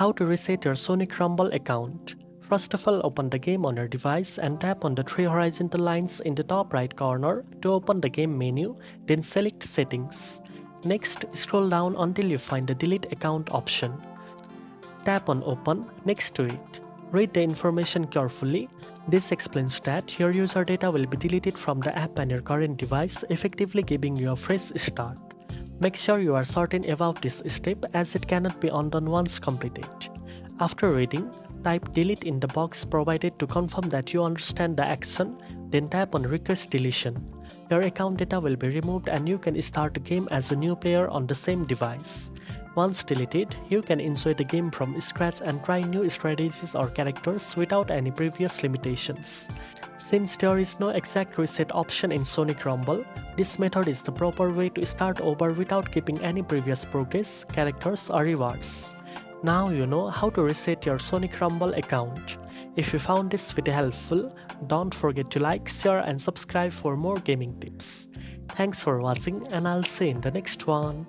How to reset your Sonic Rumble account. First of all, open the game on your device and tap on the three horizontal lines in the top right corner to open the game menu, then select Settings. Next, scroll down until you find the Delete Account option. Tap on Open next to it. Read the information carefully. This explains that your user data will be deleted from the app and your current device, effectively giving you a fresh start. Make sure you are certain about this step as it cannot be undone once completed. After reading, type delete in the box provided to confirm that you understand the action, then tap on request deletion. Your account data will be removed and you can start the game as a new player on the same device. Once deleted, you can enjoy the game from scratch and try new strategies or characters without any previous limitations. Since there is no exact reset option in Sonic Rumble, this method is the proper way to start over without keeping any previous progress, characters or rewards. Now you know how to reset your Sonic Rumble account. If you found this video helpful, don't forget to like, share and subscribe for more gaming tips. Thanks for watching and I'll see you in the next one.